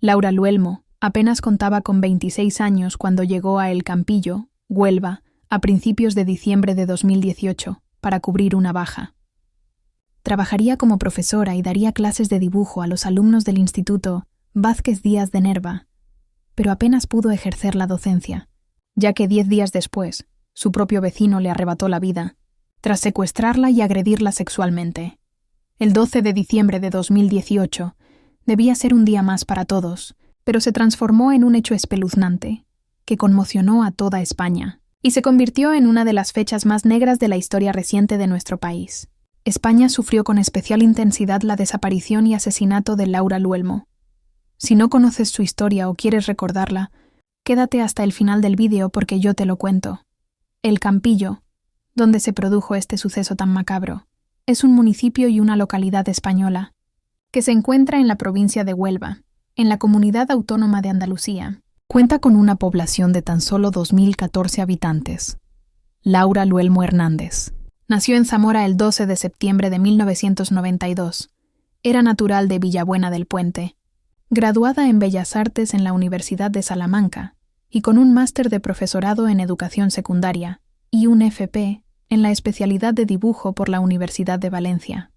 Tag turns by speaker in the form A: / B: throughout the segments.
A: Laura Luelmo apenas contaba con 26 años cuando llegó a El Campillo, Huelva, a principios de diciembre de 2018, para cubrir una baja. Trabajaría como profesora y daría clases de dibujo a los alumnos del Instituto Vázquez Díaz de Nerva, pero apenas pudo ejercer la docencia, ya que 10 días después, su propio vecino le arrebató la vida, tras secuestrarla y agredirla sexualmente. El 12 de diciembre de 2018 debía ser un día más para todos, pero se transformó en un hecho espeluznante, que conmocionó a toda España, y se convirtió en una de las fechas más negras de la historia reciente de nuestro país. España sufrió con especial intensidad la desaparición y asesinato de Laura Luelmo. Si no conoces su historia o quieres recordarla, quédate hasta el final del vídeo porque yo te lo cuento. El Campillo, donde se produjo este suceso tan macabro, es un municipio y una localidad española, que se encuentra en la provincia de Huelva, en la Comunidad Autónoma de Andalucía. Cuenta con una población de tan solo 2.014 habitantes. Laura Luelmo Hernández nació en Zamora el 12 de septiembre de 1992. Era natural de Villabuena del Puente. Graduada en Bellas Artes en la Universidad de Salamanca y con un máster de profesorado en educación secundaria y un FP en la especialidad de dibujo por la Universidad de Valencia.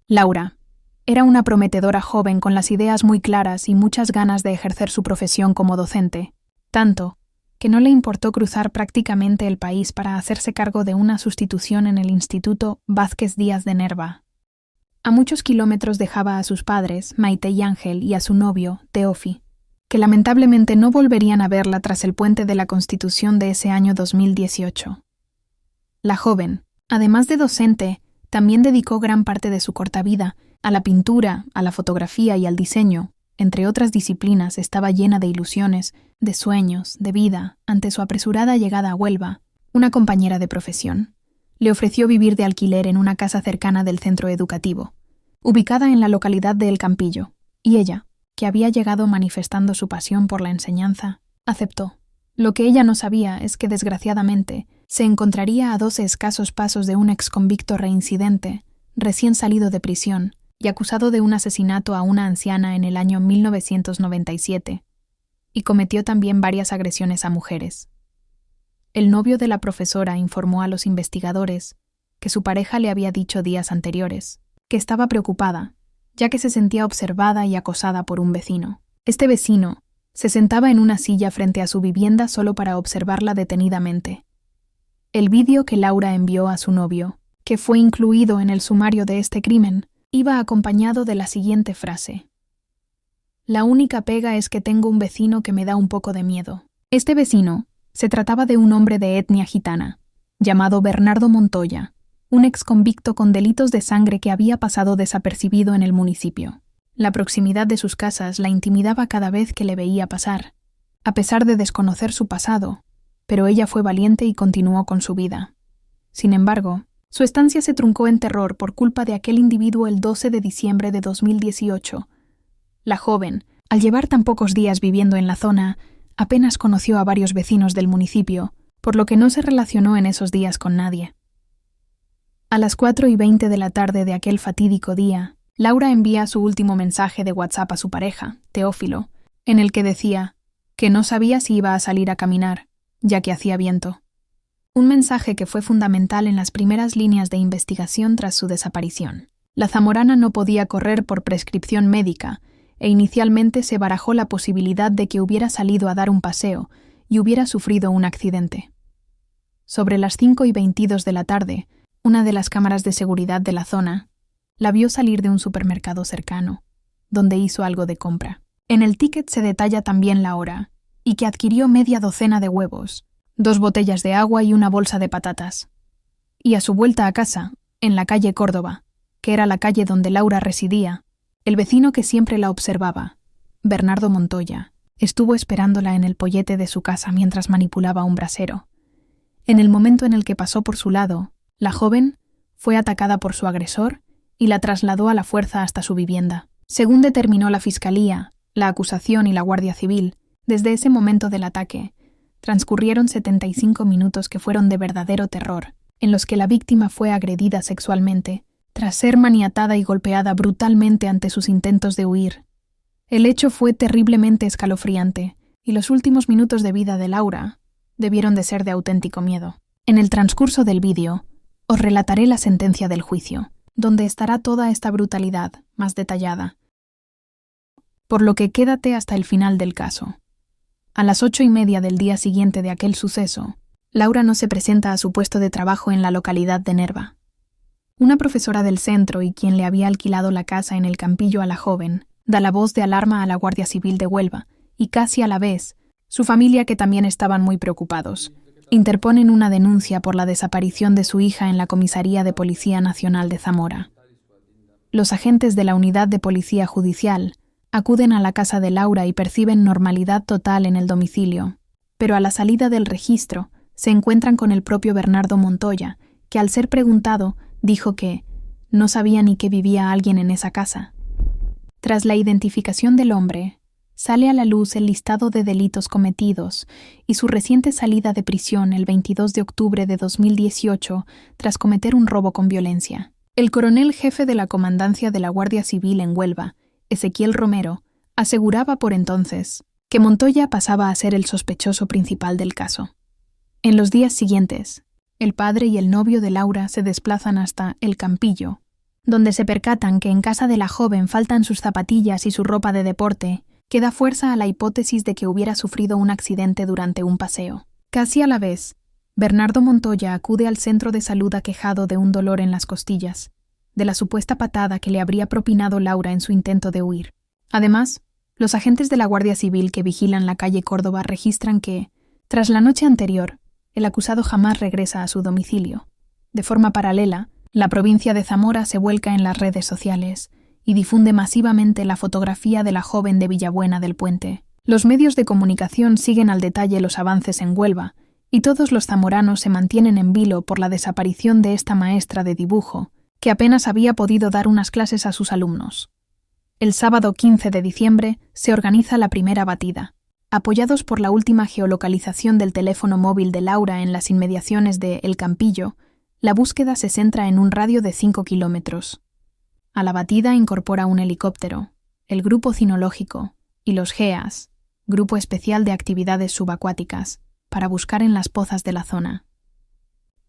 A: Laura era una prometedora joven con las ideas muy claras y muchas ganas de ejercer su profesión como docente, tanto que no le importó cruzar prácticamente el país para hacerse cargo de una sustitución en el Instituto Vázquez Díaz de Nerva. A muchos kilómetros dejaba a sus padres, Maite y Ángel, y a su novio, Teofi, que lamentablemente no volverían a verla tras el puente de la Constitución de ese año 2018. La joven, además de docente, también dedicó gran parte de su corta vida a la pintura, a la fotografía y al diseño. Entre otras disciplinas, estaba llena de ilusiones, de sueños, de vida. Ante su apresurada llegada a Huelva, una compañera de profesión le ofreció vivir de alquiler en una casa cercana del centro educativo, ubicada en la localidad de El Campillo, y ella, que había llegado manifestando su pasión por la enseñanza, aceptó. Lo que ella no sabía es que, desgraciadamente, se encontraría a 12 escasos pasos de un exconvicto reincidente, recién salido de prisión y acusado de un asesinato a una anciana en el año 1997, y cometió también varias agresiones a mujeres. El novio de la profesora informó a los investigadores que su pareja le había dicho días anteriores que estaba preocupada, ya que se sentía observada y acosada por un vecino. Este vecino se sentaba en una silla frente a su vivienda solo para observarla detenidamente. El vídeo que Laura envió a su novio, que fue incluido en el sumario de este crimen, iba acompañado de la siguiente frase: «La única pega es que tengo un vecino que me da un poco de miedo». Este vecino se trataba de un hombre de etnia gitana, llamado Bernardo Montoya, un exconvicto con delitos de sangre que había pasado desapercibido en el municipio. La proximidad de sus casas la intimidaba cada vez que le veía pasar, a pesar de desconocer su pasado, pero ella fue valiente y continuó con su vida. Sin embargo, su estancia se truncó en terror por culpa de aquel individuo el 12 de diciembre de 2018. La joven, al llevar tan pocos días viviendo en la zona, apenas conoció a varios vecinos del municipio, por lo que no se relacionó en esos días con nadie. A las 4:20 de la tarde de aquel fatídico día, Laura envía su último mensaje de WhatsApp a su pareja, Teófilo, en el que decía que no sabía si iba a salir a caminar, ya que hacía viento. Un mensaje que fue fundamental en las primeras líneas de investigación tras su desaparición. La zamorana no podía correr por prescripción médica, e inicialmente se barajó la posibilidad de que hubiera salido a dar un paseo y hubiera sufrido un accidente. Sobre las 5:22 de la tarde, una de las cámaras de seguridad de la zona la vio salir de un supermercado cercano, donde hizo algo de compra. En el ticket se detalla también la hora, y que adquirió media docena de huevos, 2 botellas de agua y una bolsa de patatas. Y a su vuelta a casa, en la calle Córdoba, que era la calle donde Laura residía, el vecino que siempre la observaba, Bernardo Montoya, estuvo esperándola en el pollete de su casa mientras manipulaba un brasero. En el momento en el que pasó por su lado, la joven fue atacada por su agresor y la trasladó a la fuerza hasta su vivienda. Según determinó la Fiscalía, la acusación y la Guardia Civil, desde ese momento del ataque, transcurrieron 75 minutos que fueron de verdadero terror, en los que la víctima fue agredida sexualmente, tras ser maniatada y golpeada brutalmente ante sus intentos de huir. El hecho fue terriblemente escalofriante, y los últimos minutos de vida de Laura debieron de ser de auténtico miedo. En el transcurso del vídeo, os relataré la sentencia del juicio, donde estará toda esta brutalidad más detallada. Por lo que quédate hasta el final del caso. A las 8:30 del día siguiente de aquel suceso, Laura no se presenta a su puesto de trabajo en la localidad de Nerva. Una profesora del centro y quien le había alquilado la casa en el Campillo a la joven, da la voz de alarma a la Guardia Civil de Huelva, y casi a la vez, su familia, que también estaban muy preocupados, interponen una denuncia por la desaparición de su hija en la Comisaría de Policía Nacional de Zamora. Los agentes de la Unidad de Policía Judicial acuden a la casa de Laura y perciben normalidad total en el domicilio, pero a la salida del registro se encuentran con el propio Bernardo Montoya, que al ser preguntado dijo que no sabía ni que vivía alguien en esa casa. Tras la identificación del hombre, sale a la luz el listado de delitos cometidos y su reciente salida de prisión el 22 de octubre de 2018 tras cometer un robo con violencia. El coronel jefe de la Comandancia de la Guardia Civil en Huelva, Ezequiel Romero, aseguraba por entonces que Montoya pasaba a ser el sospechoso principal del caso. En los días siguientes, el padre y el novio de Laura se desplazan hasta El Campillo, donde se percatan que en casa de la joven faltan sus zapatillas y su ropa de deporte, que da fuerza a la hipótesis de que hubiera sufrido un accidente durante un paseo. Casi a la vez, Bernardo Montoya acude al centro de salud aquejado de un dolor en las costillas, de la supuesta patada que le habría propinado Laura en su intento de huir. Además, los agentes de la Guardia Civil que vigilan la calle Córdoba registran que, tras la noche anterior, el acusado jamás regresa a su domicilio. De forma paralela, la provincia de Zamora se vuelca en las redes sociales y difunde masivamente la fotografía de la joven de Villabuena del Puente. Los medios de comunicación siguen al detalle los avances en Huelva, y todos los zamoranos se mantienen en vilo por la desaparición de esta maestra de dibujo, que apenas había podido dar unas clases a sus alumnos. El sábado 15 de diciembre se organiza la primera batida. Apoyados por la última geolocalización del teléfono móvil de Laura en las inmediaciones de El Campillo, la búsqueda se centra en un radio de 5 kilómetros. A la batida incorpora un helicóptero, el Grupo Cinológico y los GEAS, Grupo Especial de Actividades Subacuáticas, para buscar en las pozas de la zona.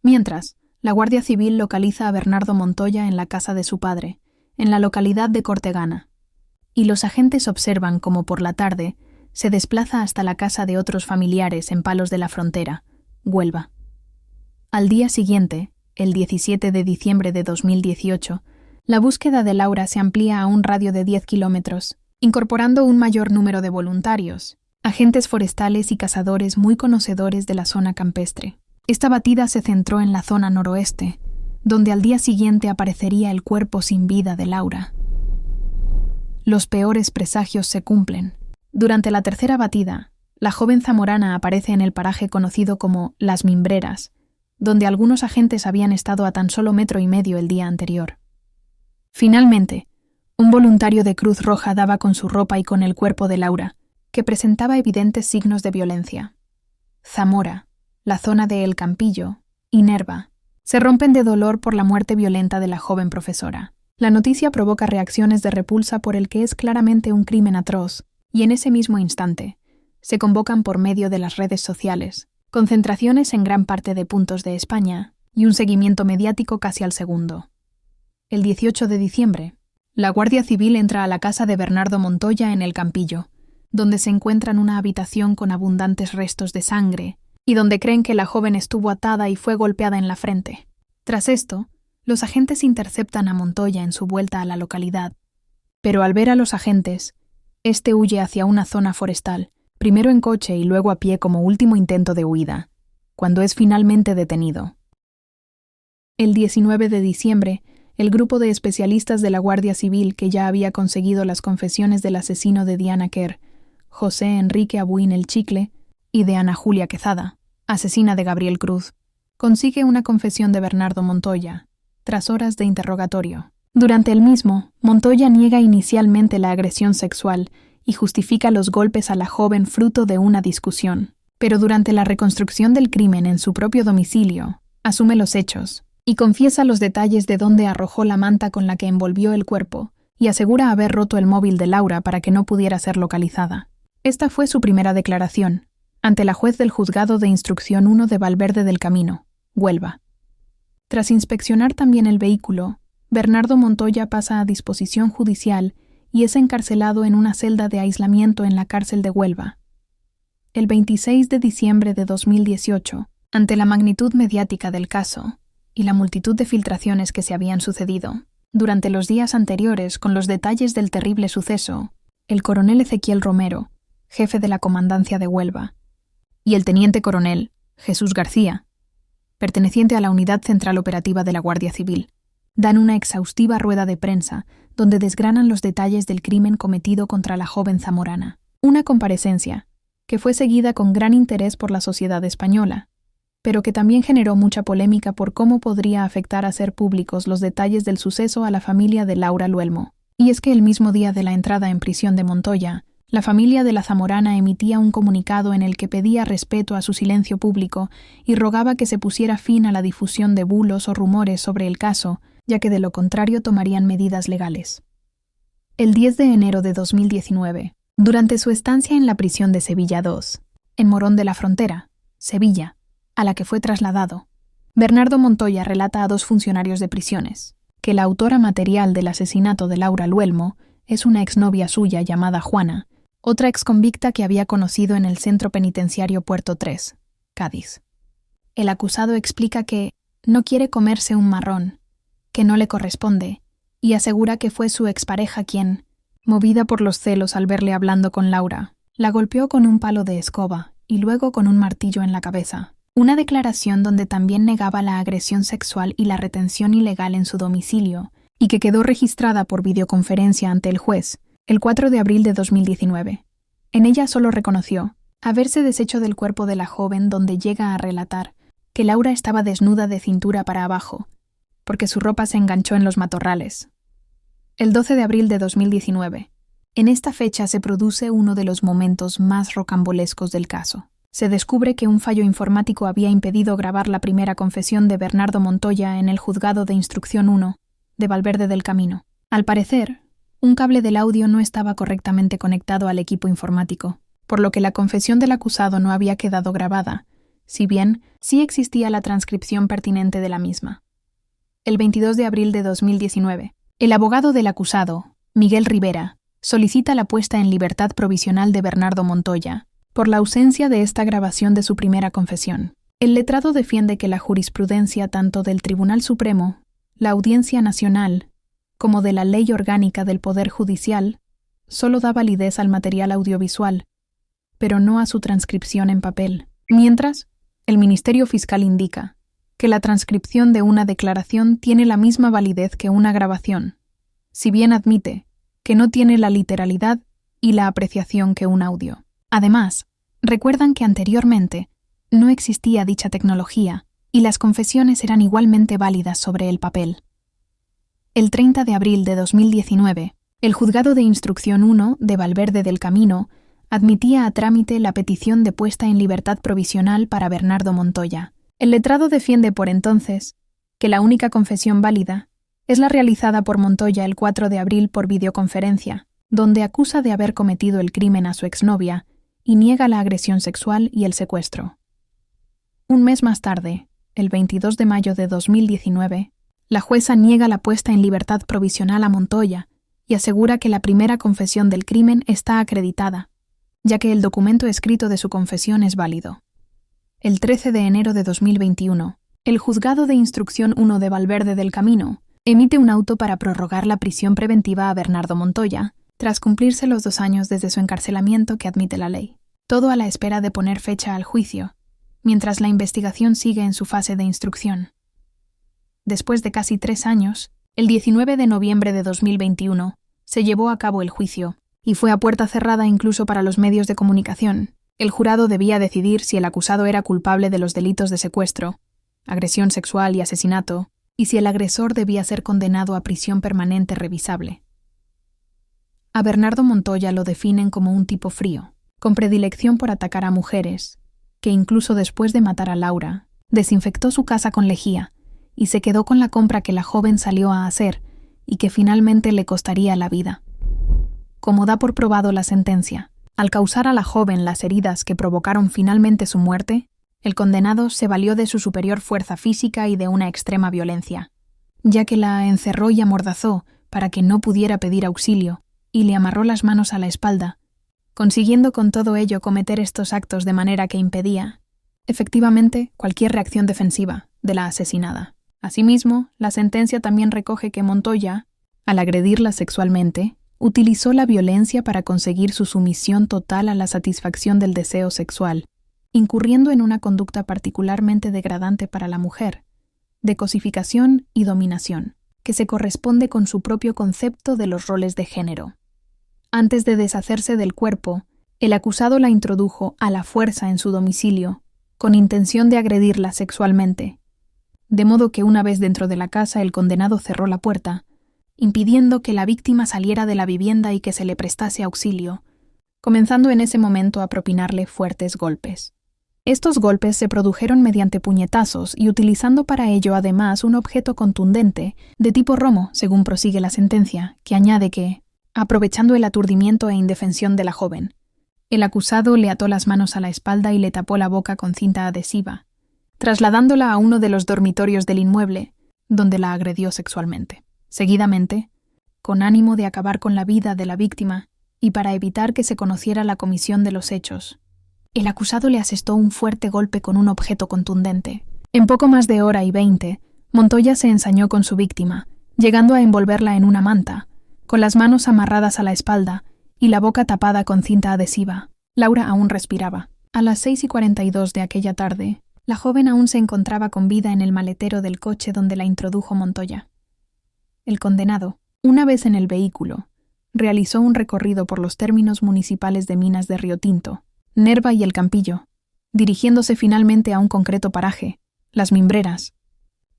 A: Mientras, la Guardia Civil localiza a Bernardo Montoya en la casa de su padre, en la localidad de Cortegana, y los agentes observan cómo por la tarde se desplaza hasta la casa de otros familiares en Palos de la Frontera, Huelva. Al día siguiente, el 17 de diciembre de 2018, la búsqueda de Laura se amplía a un radio de 10 kilómetros, incorporando un mayor número de voluntarios, agentes forestales y cazadores muy conocedores de la zona campestre. Esta batida se centró en la zona noroeste, donde al día siguiente aparecería el cuerpo sin vida de Laura. Los peores presagios se cumplen. Durante la tercera batida, la joven zamorana aparece en el paraje conocido como Las Mimbreras, donde algunos agentes habían estado a tan solo 1,5 metros el día anterior. Finalmente, un voluntario de Cruz Roja daba con su ropa y con el cuerpo de Laura, que presentaba evidentes signos de violencia. Zamora, la zona de El Campillo y Nerva se rompen de dolor por la muerte violenta de la joven profesora. La noticia provoca reacciones de repulsa por el que es claramente un crimen atroz, y en ese mismo instante se convocan por medio de las redes sociales concentraciones en gran parte de puntos de España y un seguimiento mediático casi al segundo. El 18 de diciembre, la Guardia Civil entra a la casa de Bernardo Montoya en El Campillo, donde se encuentran una habitación con abundantes restos de sangre y donde creen que la joven estuvo atada y fue golpeada en la frente. Tras esto, los agentes interceptan a Montoya en su vuelta a la localidad, pero al ver a los agentes, este huye hacia una zona forestal, primero en coche y luego a pie como último intento de huida, cuando es finalmente detenido. El 19 de diciembre, el grupo de especialistas de la Guardia Civil que ya había conseguido las confesiones del asesino de Diana Quer, José Enrique Abuín el Chicle, y de Ana Julia Quezada, asesina de Gabriel Cruz, consigue una confesión de Bernardo Montoya, tras horas de interrogatorio. Durante el mismo, Montoya niega inicialmente la agresión sexual y justifica los golpes a la joven fruto de una discusión, pero durante la reconstrucción del crimen en su propio domicilio, asume los hechos y confiesa los detalles de dónde arrojó la manta con la que envolvió el cuerpo y asegura haber roto el móvil de Laura para que no pudiera ser localizada. Esta fue su primera declaración, ante la juez del Juzgado de Instrucción 1 de Valverde del Camino, Huelva. Tras inspeccionar también el vehículo, Bernardo Montoya pasa a disposición judicial y es encarcelado en una celda de aislamiento en la cárcel de Huelva. El 26 de diciembre de 2018, ante la magnitud mediática del caso y la multitud de filtraciones que se habían sucedido, durante los días anteriores con los detalles del terrible suceso, el coronel Ezequiel Romero, jefe de la comandancia de Huelva, y el teniente coronel Jesús García, perteneciente a la Unidad Central Operativa de la Guardia Civil, dan una exhaustiva rueda de prensa donde desgranan los detalles del crimen cometido contra la joven zamorana. Una comparecencia que fue seguida con gran interés por la sociedad española, pero que también generó mucha polémica por cómo podría afectar hacer públicos los detalles del suceso a la familia de Laura Luelmo. Y es que el mismo día de la entrada en prisión de Montoya, la familia de la zamorana emitía un comunicado en el que pedía respeto a su silencio público y rogaba que se pusiera fin a la difusión de bulos o rumores sobre el caso, ya que de lo contrario tomarían medidas legales. El 10 de enero de 2019, durante su estancia en la prisión de Sevilla II, en Morón de la Frontera, Sevilla, a la que fue trasladado, Bernardo Montoya relata a 2 funcionarios de prisiones que la autora material del asesinato de Laura Luelmo es una exnovia suya llamada Juana, otra exconvicta que había conocido en el centro penitenciario Puerto 3, Cádiz. El acusado explica que no quiere comerse un marrón, que no le corresponde, y asegura que fue su expareja quien, movida por los celos al verle hablando con Laura, la golpeó con un palo de escoba y luego con un martillo en la cabeza. Una declaración donde también negaba la agresión sexual y la retención ilegal en su domicilio, y que quedó registrada por videoconferencia ante el juez el 4 de abril de 2019. En ella solo reconoció haberse deshecho del cuerpo de la joven, donde llega a relatar que Laura estaba desnuda de cintura para abajo, porque su ropa se enganchó en los matorrales. El 12 de abril de 2019. En esta fecha se produce uno de los momentos más rocambolescos del caso. Se descubre que un fallo informático había impedido grabar la primera confesión de Bernardo Montoya en el Juzgado de Instrucción 1 de Valverde del Camino. Al parecer, un cable del audio no estaba correctamente conectado al equipo informático, por lo que la confesión del acusado no había quedado grabada, si bien sí existía la transcripción pertinente de la misma. El 22 de abril de 2019, el abogado del acusado, Miguel Rivera, solicita la puesta en libertad provisional de Bernardo Montoya, por la ausencia de esta grabación de su primera confesión. El letrado defiende que la jurisprudencia tanto del Tribunal Supremo, la Audiencia Nacional, como de la Ley Orgánica del Poder Judicial, solo da validez al material audiovisual, pero no a su transcripción en papel. Mientras, el Ministerio Fiscal indica que la transcripción de una declaración tiene la misma validez que una grabación, si bien admite que no tiene la literalidad y la apreciación que un audio. Además, recuerdan que anteriormente no existía dicha tecnología y las confesiones eran igualmente válidas sobre el papel. El 30 de abril de 2019, el Juzgado de Instrucción 1 de Valverde del Camino admitía a trámite la petición de puesta en libertad provisional para Bernardo Montoya. El letrado defiende por entonces que la única confesión válida es la realizada por Montoya el 4 de abril por videoconferencia, donde acusa de haber cometido el crimen a su exnovia y niega la agresión sexual y el secuestro. Un mes más tarde, el 22 de mayo de 2019, la jueza niega la puesta en libertad provisional a Montoya y asegura que la primera confesión del crimen está acreditada, ya que el documento escrito de su confesión es válido. El 13 de enero de 2021, el Juzgado de Instrucción 1 de Valverde del Camino emite un auto para prorrogar la prisión preventiva a Bernardo Montoya, tras cumplirse los 2 años desde su encarcelamiento que admite la ley. Todo a la espera de poner fecha al juicio, mientras la investigación sigue en su fase de instrucción. Después de casi 3 años, el 19 de noviembre de 2021, se llevó a cabo el juicio, y fue a puerta cerrada incluso para los medios de comunicación. El jurado debía decidir si el acusado era culpable de los delitos de secuestro, agresión sexual y asesinato, y si el agresor debía ser condenado a prisión permanente revisable. A Bernardo Montoya lo definen como un tipo frío, con predilección por atacar a mujeres, que incluso después de matar a Laura, desinfectó su casa con lejía y se quedó con la compra que la joven salió a hacer y que finalmente le costaría la vida. Como da por probado la sentencia, al causar a la joven las heridas que provocaron finalmente su muerte, el condenado se valió de su superior fuerza física y de una extrema violencia, ya que la encerró y amordazó para que no pudiera pedir auxilio, y le amarró las manos a la espalda, consiguiendo con todo ello cometer estos actos de manera que impedía, efectivamente, cualquier reacción defensiva de la asesinada. Asimismo, la sentencia también recoge que Montoya, al agredirla sexualmente, utilizó la violencia para conseguir su sumisión total a la satisfacción del deseo sexual, incurriendo en una conducta particularmente degradante para la mujer, de cosificación y dominación, que se corresponde con su propio concepto de los roles de género. Antes de deshacerse del cuerpo, el acusado la introdujo a la fuerza en su domicilio, con intención de agredirla sexualmente, de modo que una vez dentro de la casa el condenado cerró la puerta, impidiendo que la víctima saliera de la vivienda y que se le prestase auxilio, comenzando en ese momento a propinarle fuertes golpes. Estos golpes se produjeron mediante puñetazos y utilizando para ello además un objeto contundente, de tipo romo, según prosigue la sentencia, que añade que, aprovechando el aturdimiento e indefensión de la joven, el acusado le ató las manos a la espalda y le tapó la boca con cinta adhesiva, trasladándola a uno de los dormitorios del inmueble, donde la agredió sexualmente. Seguidamente, con ánimo de acabar con la vida de la víctima y para evitar que se conociera la comisión de los hechos, el acusado le asestó un fuerte golpe con un objeto contundente. En poco más de hora y 20, Montoya se ensañó con su víctima, llegando a envolverla en una manta, con las manos amarradas a la espalda y la boca tapada con cinta adhesiva. Laura aún respiraba. A las 6:42 de aquella tarde, la joven aún se encontraba con vida en el maletero del coche donde la introdujo Montoya. El condenado, una vez en el vehículo, realizó un recorrido por los términos municipales de Minas de Río Tinto, Nerva y El Campillo, dirigiéndose finalmente a un concreto paraje, Las Mimbreras,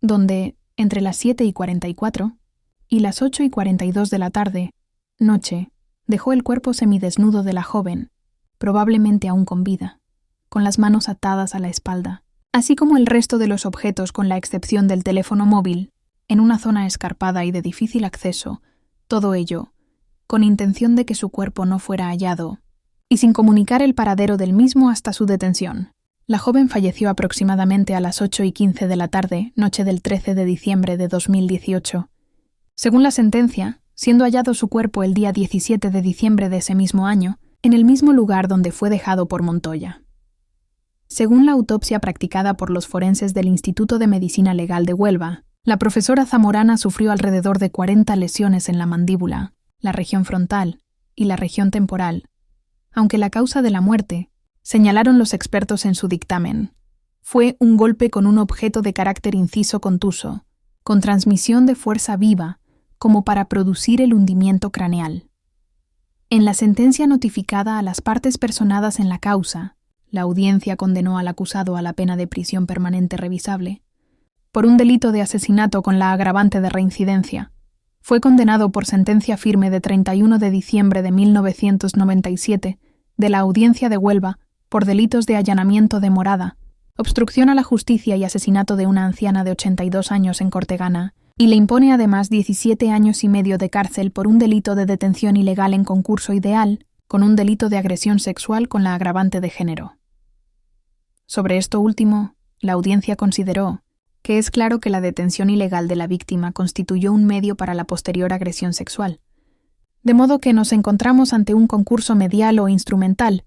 A: donde, entre las 7:44 y las 8:42 de la tarde, noche, dejó el cuerpo semidesnudo de la joven, probablemente aún con vida, con las manos atadas a la espalda, así como el resto de los objetos con la excepción del teléfono móvil, en una zona escarpada y de difícil acceso, todo ello, con intención de que su cuerpo no fuera hallado, y sin comunicar el paradero del mismo hasta su detención. La joven falleció aproximadamente a las 8:15 de la tarde, noche del 13 de diciembre de 2018. Según la sentencia, siendo hallado su cuerpo el día 17 de diciembre de ese mismo año, en el mismo lugar donde fue dejado por Montoya. Según la autopsia practicada por los forenses del Instituto de Medicina Legal de Huelva, la profesora zamorana sufrió alrededor de 40 lesiones en la mandíbula, la región frontal y la región temporal, aunque la causa de la muerte, señalaron los expertos en su dictamen, fue un golpe con un objeto de carácter inciso contuso, con transmisión de fuerza viva, como para producir el hundimiento craneal. En la sentencia notificada a las partes personadas en la causa, la audiencia condenó al acusado a la pena de prisión permanente revisable, por un delito de asesinato con la agravante de reincidencia. Fue condenado por sentencia firme de 31 de diciembre de 1997 de la Audiencia de Huelva por delitos de allanamiento de morada, obstrucción a la justicia y asesinato de una anciana de 82 años en Cortegana, y le impone además 17 años y medio de cárcel por un delito de detención ilegal en concurso ideal con un delito de agresión sexual con la agravante de género. Sobre esto último, la audiencia consideró que es claro que la detención ilegal de la víctima constituyó un medio para la posterior agresión sexual, de modo que nos encontramos ante un concurso medial o instrumental,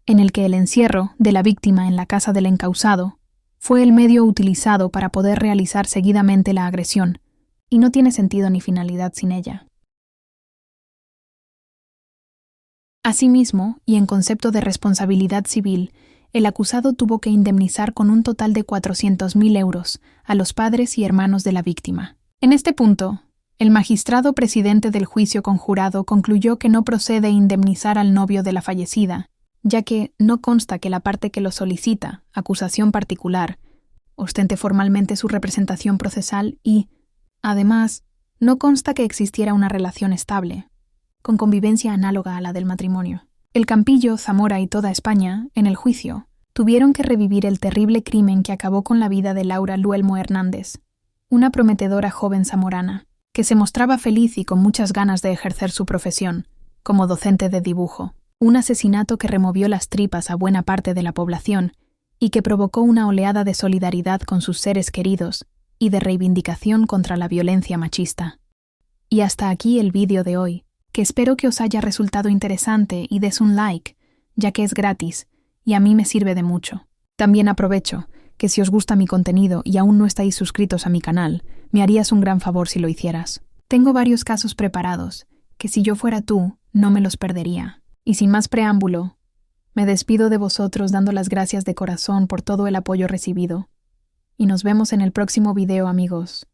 A: en el que el encierro de la víctima en la casa del encausado fue el medio utilizado para poder realizar seguidamente la agresión, y no tiene sentido ni finalidad sin ella. Asimismo, y en concepto de responsabilidad civil, el acusado tuvo que indemnizar con un total de 400.000 euros a los padres y hermanos de la víctima. En este punto, el magistrado presidente del juicio conjurado concluyó que no procede indemnizar al novio de la fallecida, ya que no consta que la parte que lo solicita, acusación particular, ostente formalmente su representación procesal y, además, no consta que existiera una relación estable, con convivencia análoga a la del matrimonio. El Campillo, Zamora y toda España, en el juicio, tuvieron que revivir el terrible crimen que acabó con la vida de Laura Luelmo Hernández, una prometedora joven zamorana, que se mostraba feliz y con muchas ganas de ejercer su profesión, como docente de dibujo. Un asesinato que removió las tripas a buena parte de la población y que provocó una oleada de solidaridad con sus seres queridos y de reivindicación contra la violencia machista. Y hasta aquí el vídeo de hoy, que espero que os haya resultado interesante y des un like, ya que es gratis y a mí me sirve de mucho. También aprovecho que si os gusta mi contenido y aún no estáis suscritos a mi canal, me harías un gran favor si lo hicieras. Tengo varios casos preparados, que si yo fuera tú, no me los perdería. Y sin más preámbulo, me despido de vosotros dando las gracias de corazón por todo el apoyo recibido. Y nos vemos en el próximo video, amigos.